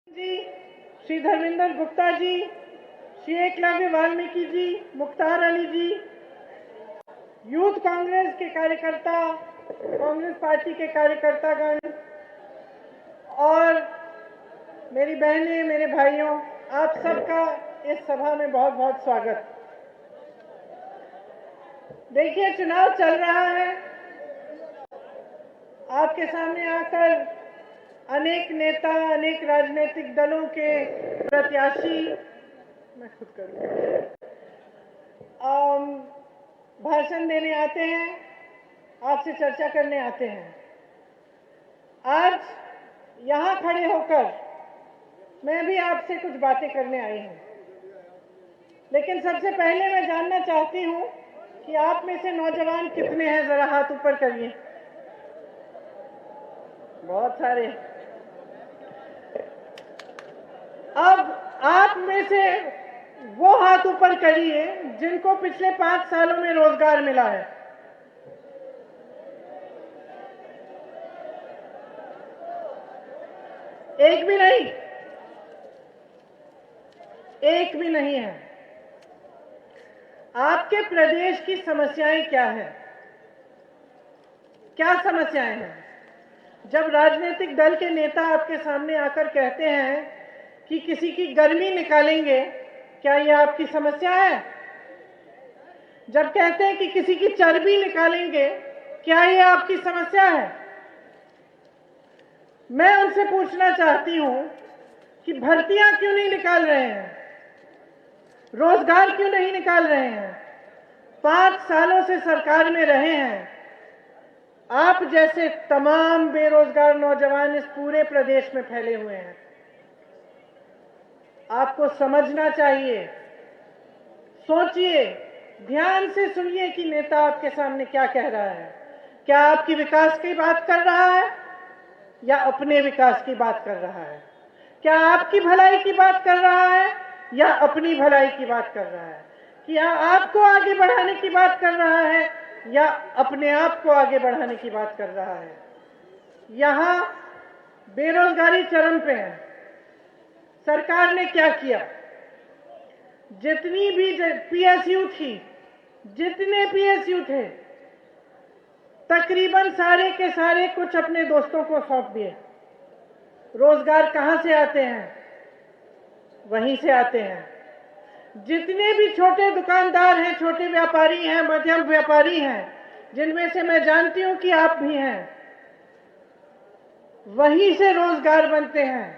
जी, श्री धर्मेंद्र गुप्ता जी, श्री एकलव्य वाल्मीकि जी, मुख्तार अली जी, youth Congress के कार्यकर्ता, Congress party के कार्यकर्तागण और मेरी बहनें, मेरे भाइयों, आप सबका इस सभा में बहुत बहुत स्वागत। देखिए, चुनाव चल रहा है। आपके सामने आकर अनेक नेता, अनेक राजनीतिक दलों के प्रत्याशी, मैं खुद करूँ, भाषण देने आते हैं, आपसे चर्चा करने आते हैं। आज यहाँ खड़े होकर मैं भी आपसे कुछ बातें करने आई हूँ, लेकिन सबसे पहले मैं जानना चाहती हूँ कि आप में से नौजवान कितने हैं, जरा हाथ ऊपर करिए। बहुत सारे। अब आप में से वो हाथ ऊपर करिए जिनको पिछले 5 सालों में रोजगार मिला है। एक भी नहीं, एक भी नहीं है। आपके प्रदेश की समस्याएं क्या हैं? क्या समस्याएं हैं? जब राजनीतिक दल के नेता आपके सामने आकर कहते हैं कि किसी की गर्मी निकालेंगे, क्या यह आपकी समस्या है? जब कहते हैं कि किसी की चर्बी निकालेंगे, क्या यह आपकी समस्या है? मैं उनसे पूछना चाहती हूं कि भर्तियां क्यों नहीं निकाल रहे हैं, रोजगार क्यों नहीं निकाल रहे हैं? 5 सालों से सरकार में रहे हैं। आप जैसे तमाम बेरोजगार नौजवान इस पूरे प्रदेश में फैले हुए हैं। आपको समझना चाहिए, सोचिए, ध्यान से सुनिए कि नेता आपके सामने क्या कह रहा है। क्या आपकी विकास की बात कर रहा है या अपने विकास की बात कर रहा है? क्या आपकी भलाई की बात कर रहा है या अपनी भलाई की बात कर रहा है? क्या आपको आगे बढ़ाने की बात कर रहा है या अपने आप को आगे बढ़ाने की बात कर रहा है? यहां बेरोजगारी चरम पे है। सरकार ने क्या किया? जितनी भी पीएसयू थी, जितने पीएसयू थे, तकरीबन सारे के सारे कुछ अपने दोस्तों को सौंप दिए। रोजगार कहां से आते हैं? वहीं से आते हैं। जितने भी छोटे दुकानदार हैं, छोटे व्यापारी हैं, मध्यम व्यापारी हैं, जिनमें से मैं जानती हूं कि आप भी हैं, वहीं से रोजगार बनते हैं।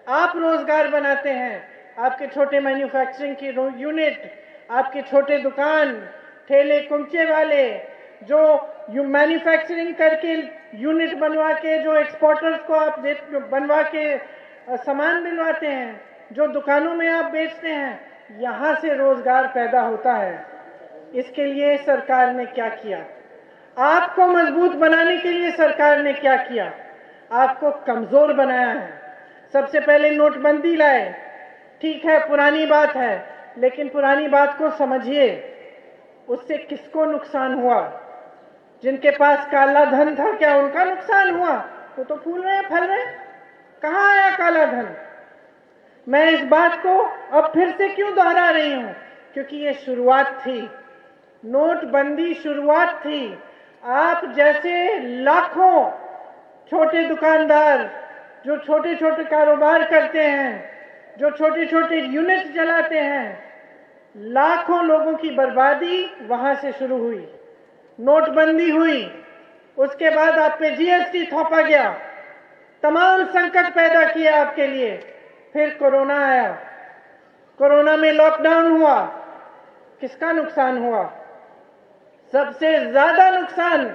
आप रोजगार बनाते हैं। आपके छोटे मैन्युफैक्चरिंग की यूनिट, आपके छोटे दुकान, ठेले कुंचे वाले जो मैन्युफैक्चरिंग करके यूनिट बनवा के जो एक्सपोर्टर्स को आप बनवा के सामान दिलवाते हैं, जो दुकानों में आप बेचते हैं, यहां से रोजगार पैदा होता है। इसके लिए सरकार ने क्या किया? आपको मजबूत बनाने के लिए सरकार ने क्या किया? आपको कमजोर बनाया है। सबसे पहले नोटबंदी लाए। ठीक है, पुरानी बात है, लेकिन पुरानी बात को समझिए। उससे किसको नुकसान हुआ? जिनके पास काला धन था, क्या उनका नुकसान हुआ? वो तो फूल रहे हैं, फल रहे हैं। कहां आया काला धन? मैं इस बात को अब फिर से क्यों दोहरा रही हूं? क्योंकि ये शुरुआत थी। नोटबंदी शुरुआत थी। आप जैसे लाखों छोटे दुकानदार जो छोटे छोटे कारोबार करते हैं, जो छोटे छोटे यूनिट चलाते हैं, लाखों लोगों की बर्बादी वहां से शुरू हुई। नोटबंदी हुई, उसके बाद आप पे जीएसटी थोपा गया, तमाम संकट पैदा किया आपके लिए। फिर कोरोना आया, कोरोना में लॉकडाउन हुआ। किसका नुकसान हुआ? सबसे ज्यादा नुकसान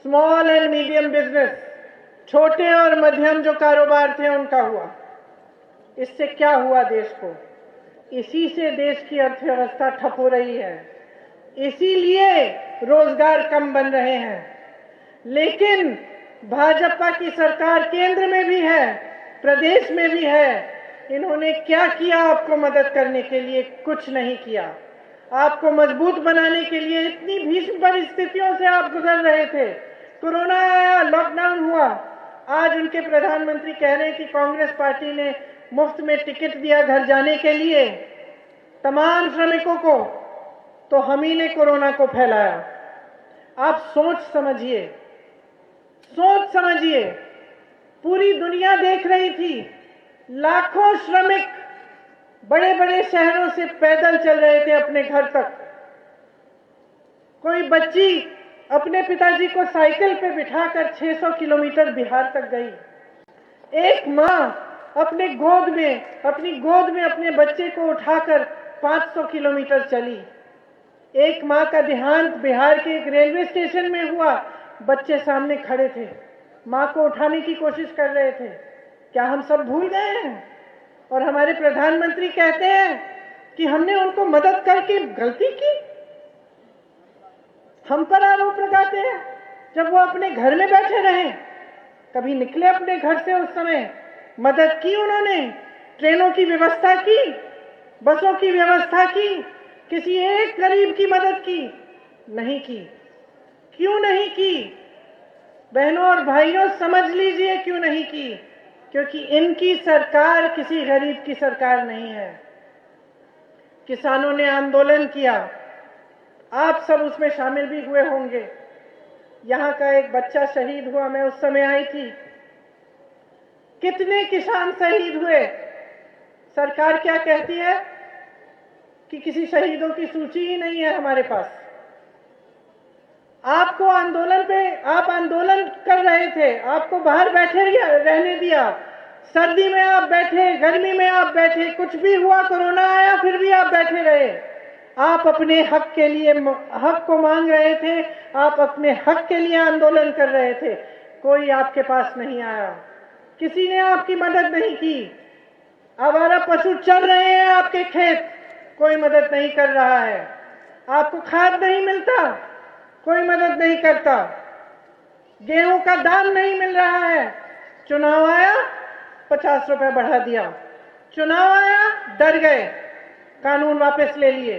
स्मॉल एंड मीडियम बिजनेस, छोटे और मध्यम जो कारोबार थे, उनका हुआ। इससे क्या हुआ देश को? इसी से देश की अर्थव्यवस्था ठप हो रही है। इसीलिए रोजगार कम बन रहे हैं। लेकिन भाजपा की सरकार केंद्र में भी है, प्रदेश में भी है। इन्होंने क्या किया आपको मदद करने के लिए? कुछ नहीं किया। आपको मजबूत बनाने के लिए इतनी भीषण परिस्थितियों से आप गुजर रहे थे। कोरोना आया, लॉकडाउन हुआ, आज उनके प्रधानमंत्री कह रहे हैं कि कांग्रेस पार्टी ने मुफ्त में टिकट दिया घर जाने के लिए तमाम श्रमिकों को, तो हम ही ने कोरोना को फैलाया। आप सोच समझिए, सोच समझिए। पूरी दुनिया देख रही थी, लाखों श्रमिक बड़े बड़े शहरों से पैदल चल रहे थे अपने घर तक। कोई बच्ची अपने पिताजी को साइकिल पे बिठाकर 600 किलोमीटर बिहार तक गई। एक माँ अपनी गोद में अपने बच्चे को उठाकर 500 किलोमीटर चली। एक माँ का देहांत बिहार के एक रेलवे स्टेशन में हुआ। बच्चे सामने खड़े थे, माँ को उठाने की कोशिश कर रहे थे। क्या हम सब भूल गए हैं? और हमारे प्रधानमंत्री कहते हैं कि हमने उनको मदद करके गलती की। हम पर आरोप लगाते हैं, जब वो अपने घर में बैठे रहे। कभी निकले अपने घर से? उस समय मदद की उन्होंने? ट्रेनों की व्यवस्था की, बसों की व्यवस्था की, किसी एक गरीब की मदद की? नहीं की। क्यों नहीं की? बहनों और भाइयों, समझ लीजिए क्यों नहीं की। क्योंकि इनकी सरकार किसी गरीब की सरकार नहीं है। किसानों ने आंदोलन किया, आप सब उसमें शामिल भी हुए होंगे। यहां का एक बच्चा शहीद हुआ, मैं उस समय आई थी। कितने किसान शहीद हुए? सरकार क्या कहती है कि किसी शहीदों की सूची ही नहीं है हमारे पास। आपको आप आंदोलन कर रहे थे, आपको बाहर बैठे रहने दिया। सर्दी में आप बैठे, गर्मी में आप बैठे, कुछ भी हुआ, कोरोना आया, फिर भी आप बैठे रहे। आप अपने हक के लिए हक को मांग रहे थे, आप अपने हक के लिए आंदोलन कर रहे थे। कोई आपके पास नहीं आया, किसी ने आपकी मदद नहीं की। आवारा पशु चल रहे हैं आपके खेत, कोई मदद नहीं कर रहा है। आपको खाद नहीं मिलता, कोई मदद नहीं करता। गेहूं का दाम नहीं मिल रहा है। चुनाव आया, 50 रुपए बढ़ा दिया। चुनाव आया, डर गए, कानून वापस ले लिए।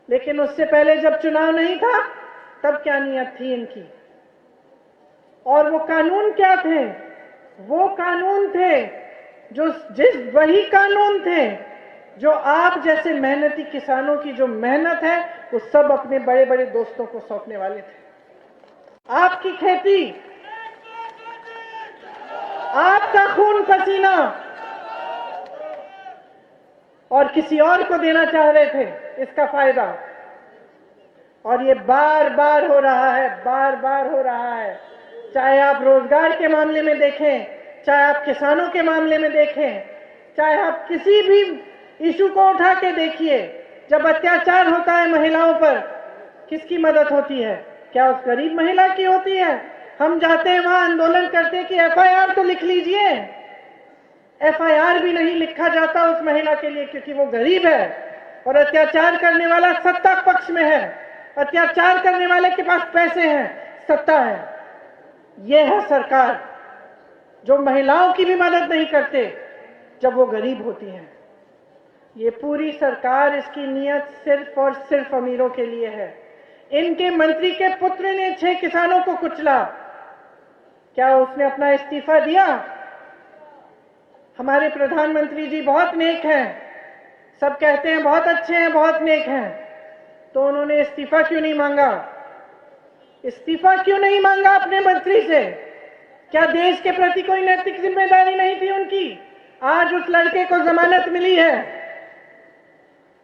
लेकिन उससे पहले जब चुनाव नहीं था, तब क्या नीयत थी इनकी? और वो कानून क्या थे? वो कानून थे वही कानून थे जो आप जैसे मेहनती किसानों की जो मेहनत है, वो सब अपने बड़े बड़े दोस्तों को सौंपने वाले थे। आपकी खेती, आपका खून पसीना, और किसी और को देना चाह रहे थे इसका फायदा। और ये बार बार हो रहा है, बार बार हो रहा है। चाहे आप रोजगार के मामले में देखें, चाहे आप किसानों के मामले में देखें, चाहे आप किसी भी इशू को उठा के देखिए। जब अत्याचार होता है महिलाओं पर, किसकी मदद होती है? क्या उस गरीब महिला की होती है? हम जाते हैं वहां, आंदोलन करते हैं कि एफआईआर तो लिख लीजिए। एफआईआर भी नहीं लिखा जाता उस महिला के लिए, क्योंकि वो गरीब है और अत्याचार करने वाला सत्ता पक्ष में है। अत्याचार करने वाले के पास पैसे हैं, सत्ता है। ये है सरकार जो महिलाओं की भी मदद नहीं करते जब वो गरीब होती हैं। ये पूरी सरकार, इसकी नीयत सिर्फ और सिर्फ अमीरों के लिए है। इनके मंत्री के पुत्र ने 6 किसानों को कुचला, क्या उसने अपना इस्तीफा दिया? हमारे प्रधानमंत्री जी बहुत नेक हैं, सब कहते हैं बहुत अच्छे हैं, बहुत नेक हैं, तो उन्होंने इस्तीफा क्यों नहीं मांगा? इस्तीफा क्यों नहीं मांगा अपने मंत्री से? क्या देश के प्रति कोई नैतिक जिम्मेदारी नहीं थी उनकी? आज उस लड़के को जमानत मिली है,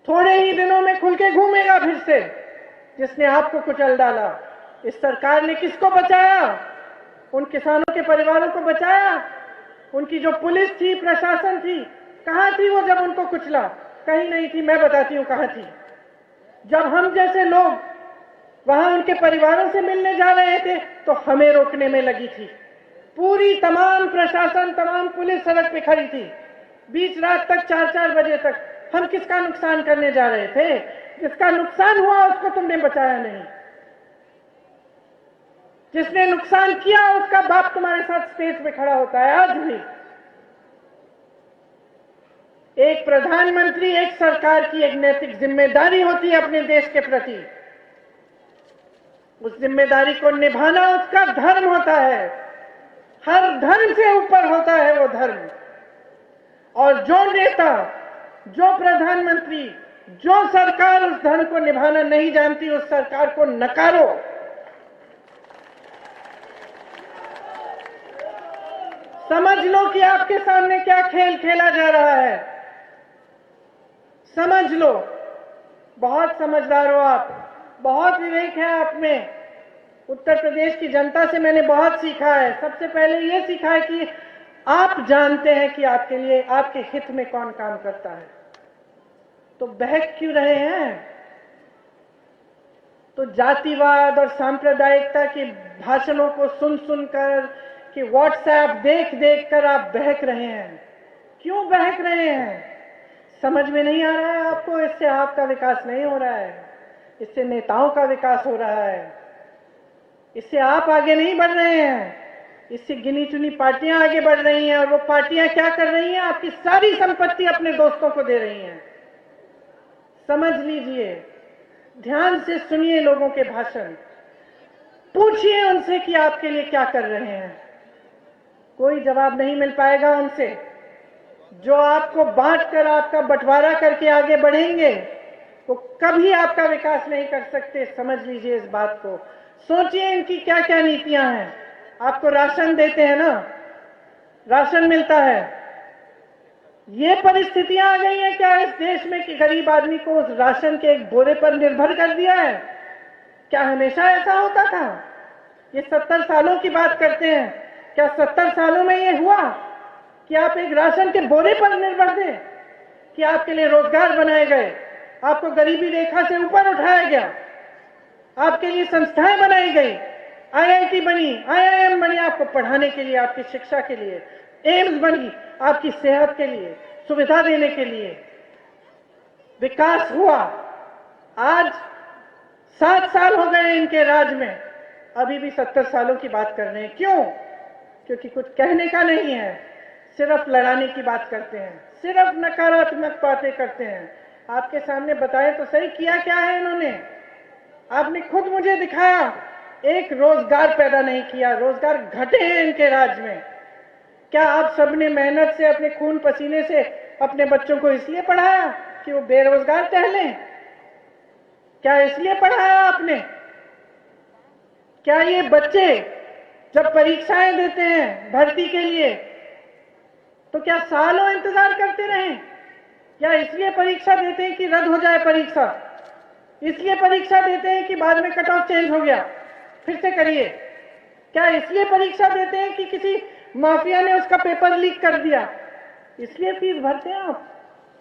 थोड़े ही दिनों में खुल के घूमेगा फिर से, जिसने आपको कुचल डाला। इस सरकार ने किसको बचाया? उन किसानों के परिवारों को बचाया? उनकी जो पुलिस थी, प्रशासन थी, कहां थी वो जब उनको कुचला? कहीं नहीं थी। मैं बताती हूं कहां थी। जब हम जैसे लोग वहां उनके परिवारों से मिलने जा रहे थे, तो हमें रोकने में लगी थी। पूरी तमाम प्रशासन, तमाम पुलिस सड़क पे खड़ी थी, बीच रात तक, 4-4 बजे तक। हम किसका नुकसान करने जा रहे थे? जिसका नुकसान हुआ उसको तुमने बचाया नहीं। जिसने नुकसान किया उसका बाप तुम्हारे साथ स्टेज पे खड़ा होता है आज भी। एक प्रधानमंत्री, एक सरकार की एक नैतिक जिम्मेदारी होती है अपने देश के प्रति। उस जिम्मेदारी को निभाना उसका धर्म होता है। हर धर्म से ऊपर होता है वो धर्म। और जो नेता, जो प्रधानमंत्री, जो सरकार उस धर्म को निभाना नहीं जानती, उस सरकार को नकारो। समझ लो कि आपके सामने क्या खेल खेला जा रहा है। समझ लो, बहुत समझदार हो आप, बहुत विवेक है आप में। उत्तर प्रदेश की जनता से मैंने बहुत सीखा है। सबसे पहले ये सीखा है कि आप जानते हैं कि आपके लिए, आपके हित में कौन काम करता है, तो बहक क्यों रहे हैं? तो जातिवाद और सांप्रदायिकता के भाषणों को सुन सुनकर, कि व्हाट्सएप देख देख कर आप बहक रहे हैं। क्यों बहक रहे हैं? समझ में नहीं आ रहा है आपको? इससे आपका विकास नहीं हो रहा है, इससे नेताओं का विकास हो रहा है, इससे आप आगे नहीं बढ़ रहे हैं, इससे गिनी चुनी पार्टियां आगे बढ़ रही हैं। और वो पार्टियां क्या कर रही हैं? आपकी सारी संपत्ति अपने दोस्तों को दे रही हैं। समझ लीजिए, ध्यान से सुनिए लोगों के भाषण, पूछिए उनसे कि आपके लिए क्या कर रहे हैं। कोई जवाब नहीं मिल पाएगा उनसे। जो आपको बांट कर, आपका बंटवारा करके आगे बढ़ेंगे, वो कभी आपका विकास नहीं कर सकते। समझ लीजिए इस बात को। सोचिए इनकी क्या क्या नीतियां हैं। आपको राशन देते हैं ना, राशन मिलता है। ये परिस्थितियां आ गई हैं क्या इस देश में कि गरीब आदमी को उस राशन के एक बोरे पर निर्भर कर दिया है? क्या हमेशा ऐसा होता था? ये 70 सालों की बात करते हैं। क्या 70 सालों में ये हुआ कि आप एक राशन के बोरे पर निर्भर थे? कि आपके लिए रोजगार बनाए गए, आपको गरीबी रेखा से ऊपर उठाया गया, आपके लिए संस्थाएं बनाई गई, आईआईटी बनी, आईआईएम बनी आपको पढ़ाने के लिए, आपकी शिक्षा के लिए, एम्स बनी आपकी सेहत के लिए, सुविधा देने के लिए। विकास हुआ। आज 7 साल हो गए इनके राज में, अभी भी 70 सालों की बात कर रहे हैं। क्यों? क्योंकि कुछ कहने का नहीं है, सिर्फ लड़ाने की बात करते हैं, सिर्फ नकारात्मक बातें करते हैं। आपके सामने बताए तो सही, किया क्या है इन्होंने? आपने खुद मुझे दिखाया, एक रोजगार पैदा नहीं किया। रोजगार घटे हैं इनके राज में। क्या आप सबने मेहनत से, अपने खून पसीने से अपने बच्चों को इसलिए पढ़ाया कि वो बेरोजगार टहलें? क्या इसलिए पढ़ाया आपने? क्या ये बच्चे जब परीक्षाएं देते हैं भर्ती के लिए, तो क्या सालों इंतजार करते रहें? क्या इसलिए परीक्षा देते हैं कि रद्द हो जाए परीक्षा? इसलिए परीक्षा देते हैं कि बाद में कट ऑफ चेंज हो गया, फिर से करिए? क्या इसलिए परीक्षा देते हैं कि किसी माफिया ने उसका पेपर लीक कर दिया? इसलिए फीस भरते हैं आप?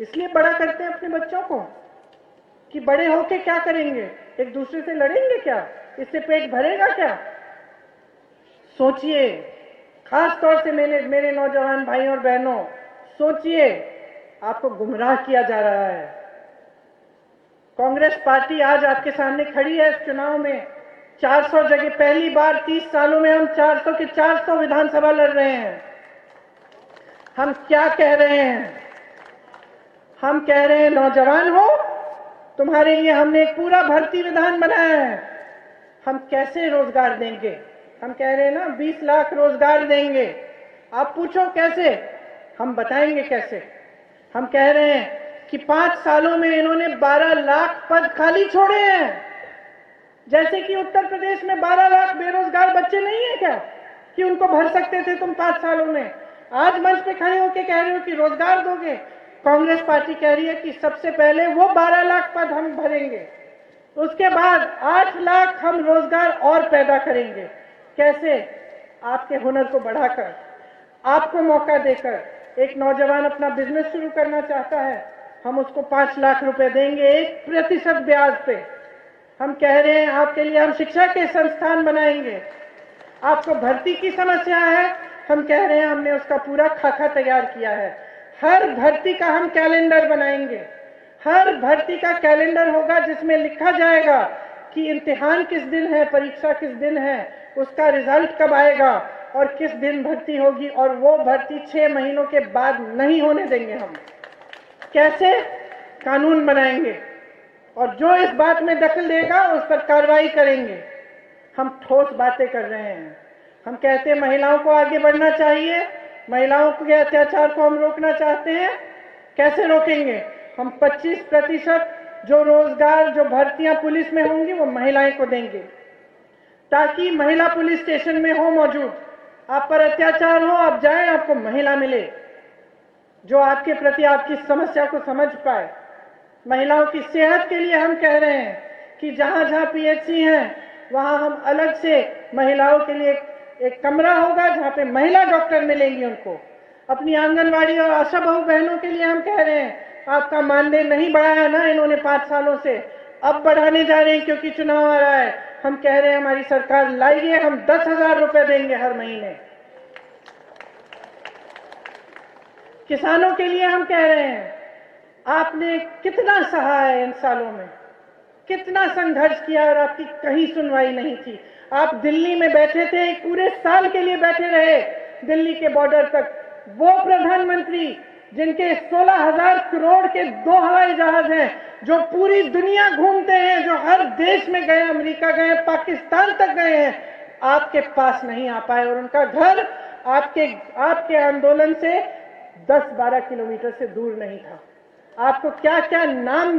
इसलिए बड़ा करते हैं अपने बच्चों को कि बड़े होके क्या करेंगे? एक दूसरे से लड़ेंगे क्या? इससे पेट भरेगा क्या? सोचिए, खास तौर से मेरे नौजवान भाई और बहनों, सोचिए, आपको गुमराह किया जा रहा है। कांग्रेस पार्टी आज आपके सामने खड़ी है इस चुनाव में 400 जगह, पहली बार 30 सालों में हम 400 के 400 विधानसभा लड़ रहे हैं। हम क्या कह रहे हैं? हम कह रहे हैं, नौजवान हो, तुम्हारे लिए हमने एक पूरा भर्ती विधान बनाया है। हम कैसे रोजगार देंगे? हम कह रहे हैं ना 20 लाख रोजगार देंगे। आप पूछो कैसे? हम बताएंगे कैसे। हम कह रहे हैं कि 5 सालों में इन्होंने 12 लाख पद खाली छोड़े हैं। जैसे कि उत्तर प्रदेश में 12 लाख बेरोजगार बच्चे नहीं है क्या कि उनको भर सकते थे तुम 5 सालों में? आज मंच पे खड़े होकर कह रहे हो कि रोजगार दोगे। कांग्रेस पार्टी कह रही है कि सबसे पहले वो 12 लाख पद हम भरेंगे, उसके बाद 8 लाख हम रोजगार और पैदा करेंगे। कैसे? आपके हुनर को बढ़ाकर, आपको मौका देकर। एक नौजवान अपना बिजनेस शुरू करना चाहता है, हम उसको 5 लाख रुपए देंगे 1% ब्याज पे। हम कह रहे हैं आपके लिए हम शिक्षा के संस्थान बनाएंगे। आपको भर्ती की समस्या है, हम कह रहे हैं हमने उसका पूरा खाका तैयार किया है। हर भर्ती का हम कैलेंडर बनाएंगे। हर भर्ती का कैलेंडर होगा जिसमें लिखा जाएगा कि इम्तिहान किस दिन है, परीक्षा किस दिन है, उसका रिजल्ट कब आएगा और किस दिन भर्ती होगी, और वो भर्ती 6 महीनों के बाद नहीं होने देंगे हम। कैसे? कानून बनाएंगे और जो इस बात में दखल देगा उस पर कार्रवाई करेंगे। हम ठोस बातें कर रहे हैं, हम कहते हैं महिलाओं को आगे बढ़ना चाहिए, महिलाओं के अत्याचार को हम रोकना चाहते हैं। कैसे रोकेंगे? हम 25% जो रोजगार, जो भर्तियां पुलिस में होंगी वो महिलाएं को देंगे, ताकि महिला पुलिस स्टेशन में हो मौजूद। आप पर अत्याचार हो, आप जाएं, आपको महिला मिले जो आपके प्रति आपकी समस्या को समझ पाए। महिलाओं की सेहत के लिए हम कह रहे हैं कि जहां जहां पीएचसी हैं वहां हम अलग से महिलाओं के लिए एक कमरा होगा जहां पे महिला डॉक्टर मिलेंगी उनको। अपनी आंगनवाड़ी और आशा बहू बहनों के लिए हम कह रहे हैं, आपका मानदेय नहीं बढ़ाया ना इन्होंने 5 सालों से, अब बढ़ाने जा रहे हैं क्योंकि चुनाव आ रहा है। हम कह रहे हैं हमारी सरकार लाइए, हम 10,000 रुपए देंगे हर महीने। किसानों के लिए हम कह रहे हैं, आपने कितना सहा है इन सालों में, कितना संघर्ष किया और आपकी कहीं सुनवाई नहीं थी। आप दिल्ली में बैठे थे, एक पूरे साल के लिए बैठे रहे दिल्ली के बॉर्डर तक। वो प्रधानमंत्री जिनके 16,000 करोड़ के 2 हवाई जहाज हैं, जो पूरी दुनिया घूमते हैं, जो हर देश में गए, अमेरिका गए, पाकिस्तान तक गए हैं, आपके पास नहीं आ पाए। और उनका घर आपके आंदोलन से 10-12 किलोमीटर से दूर नहीं था। आपको क्या क्या नाम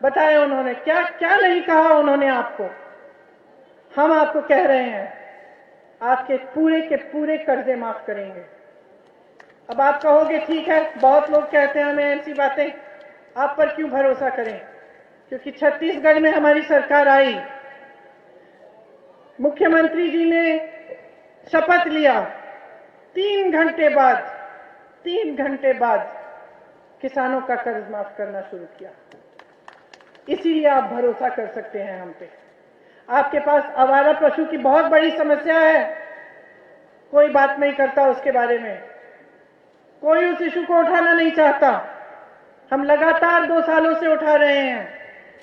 बताया उन्होंने, क्या क्या नहीं कहा उन्होंने आपको। हम आपको कह रहे हैं, आपके पूरे के पूरे कर्जे माफ करेंगे। अब आप कहोगे ठीक है, बहुत लोग कहते हैं हमें ऐसी बातें, आप पर क्यों भरोसा करें? क्योंकि छत्तीसगढ़ में हमारी सरकार आई, मुख्यमंत्री जी ने शपथ लिया, 3 घंटे बाद किसानों का कर्ज माफ करना शुरू किया। इसीलिए आप भरोसा कर सकते हैं हम पे। आपके पास आवारा पशु की बहुत बड़ी समस्या है, कोई बात नहीं करता उसके बारे में, कोई उस इशू को उठाना नहीं चाहता। हम लगातार 2 सालों से उठा रहे हैं,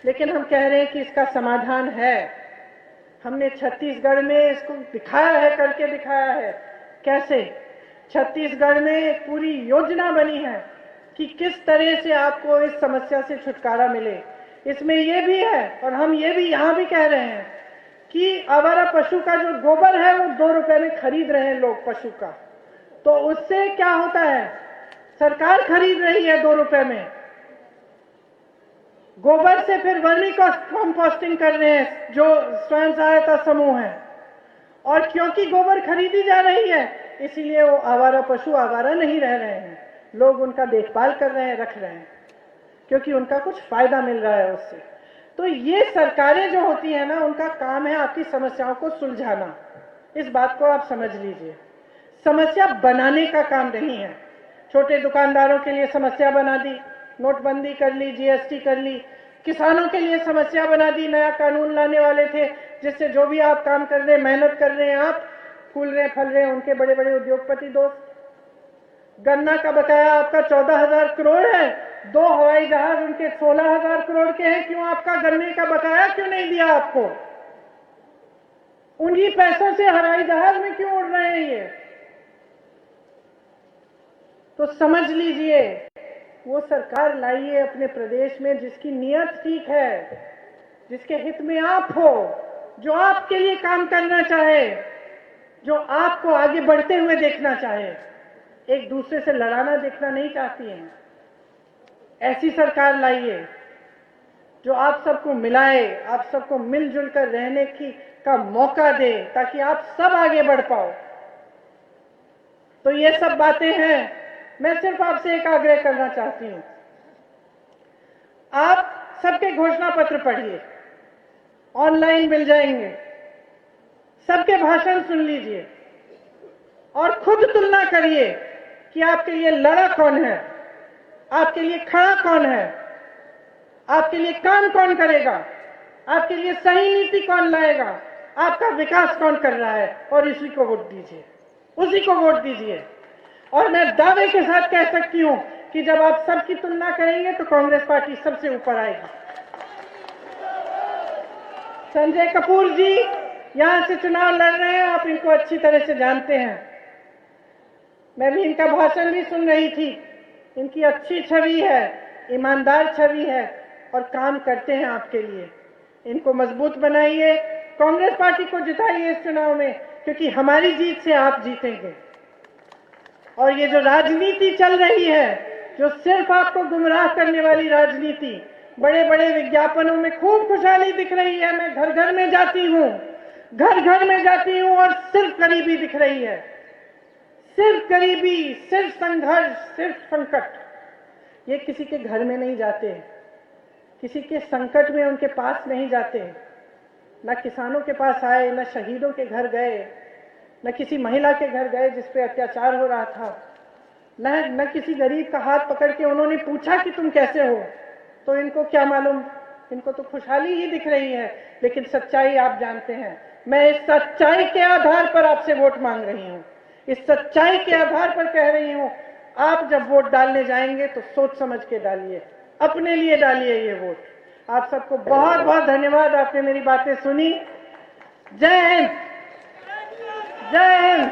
लेकिन हम कह रहे हैं कि इसका समाधान है। हमने छत्तीसगढ़ में इसको दिखाया है, करके दिखाया है। कैसे? छत्तीसगढ़ में एक पूरी योजना बनी है कि किस तरह से आपको इस समस्या से छुटकारा मिले। इसमें ये भी है, और हम ये भी यहां भी कह रहे हैं कि आवारा पशु का जो गोबर है वो 2 रुपए में खरीद रहे हैं लोग पशु का। तो उससे क्या होता है? सरकार खरीद रही है 2 रुपए में, गोबर से फिर वर्मी कंपोस्टिंग कर रहे हैं जो स्वयं सहायता समूह है। और क्योंकि गोबर खरीदी जा रही है, इसीलिए वो आवारा पशु आवारा नहीं रह रहे हैं, लोग उनका देखभाल कर रहे हैं, रख रहे हैं, क्योंकि उनका कुछ फायदा मिल रहा है उससे। तो ये सरकारें जो होती है ना, उनका काम है आपकी समस्याओं को सुलझाना। इस बात को आप समझ लीजिए, समस्या बनाने का काम नहीं है। छोटे दुकानदारों के लिए समस्या बना दी, नोटबंदी कर ली, जीएसटी कर ली। किसानों के लिए समस्या बना दी, नया कानून लाने वाले थे जिससे जो भी आप काम कर रहे हैं, मेहनत कर रहे हैं, आप फूल रहे फल रहे हैं, उनके बड़े बड़े उद्योगपति दोस्त। गन्ना का बकाया आपका 14,000 करोड़ है, 2 हवाई जहाज उनके 16,000 करोड़ के हैं। क्यों आपका गन्ने का बकाया क्यों नहीं दिया आपको? उन्हीं पैसों से हवाई जहाज में क्यों उड़ रहे हैं ये? तो समझ लीजिए, वो सरकार लाइए अपने प्रदेश में जिसकी नीयत ठीक है, जिसके हित में आप हो, जो आपके लिए काम करना चाहे, जो आपको आगे बढ़ते हुए देखना चाहे, एक दूसरे से लड़ाना देखना नहीं चाहती है। ऐसी सरकार लाइए जो आप सबको मिलाए, आप सबको मिलजुल कर रहने का मौका दे, ताकि आप सब आगे बढ़ पाओ। तो ये सब बातें हैं। मैं सिर्फ आपसे एक आग्रह करना चाहती हूं, आप सबके घोषणा पत्र पढ़िए, ऑनलाइन मिल जाएंगे, सबके भाषण सुन लीजिए और खुद तुलना करिए कि आपके लिए लड़ा कौन है, आपके लिए खड़ा कौन है, आपके लिए काम कौन करेगा, आपके लिए सही नीति कौन लाएगा, आपका विकास कौन कर रहा है, और इसी को वोट दीजिए, उसी को वोट दीजिए। और मैं दावे के साथ कह सकती हूं कि जब आप सबकी तुलना करेंगे तो कांग्रेस पार्टी सबसे ऊपर आएगी। संजय कपूर जी यहां से चुनाव लड़ रहे हैं, आप इनको अच्छी तरह से जानते हैं। मैं भी इनका भाषण भी सुन रही थी। इनकी अच्छी छवि है, ईमानदार छवि है, और काम करते हैं आपके लिए। इनको मजबूत बनाइए, कांग्रेस पार्टी को जिताइए इस चुनाव में, क्योंकि हमारी जीत से आप जीतेंगे। और ये जो राजनीति चल रही है, जो सिर्फ आपको गुमराह करने वाली राजनीति, बड़े बड़े विज्ञापनों में खूब खुशहाली दिख रही है, मैं घर घर में जाती हूँ, घर घर में जाती हूँ और सिर्फ गरीबी दिख रही है, सिर्फ गरीबी, सिर्फ संघर्ष, सिर्फ संकट। ये किसी के घर में नहीं जाते, किसी के संकट में उनके पास नहीं जाते, न किसानों के पास आए, न शहीदों के घर गए, न किसी महिला के घर गए जिस पे अत्याचार हो रहा था, न किसी गरीब का हाथ पकड़ के उन्होंने पूछा कि तुम कैसे हो। तो इनको क्या मालूम, इनको तो खुशहाली ही दिख रही है, लेकिन सच्चाई आप जानते हैं। मैं इस सच्चाई के आधार पर आपसे वोट मांग रही हूँ, इस सच्चाई के आधार पर कह रही हूँ, आप जब वोट डालने जाएंगे तो सोच समझ के डालिए, अपने लिए डालिए ये वोट। आप सबको बहुत बहुत धन्यवाद, आपने मेरी बातें सुनी। जय हिंद, जय हिंद।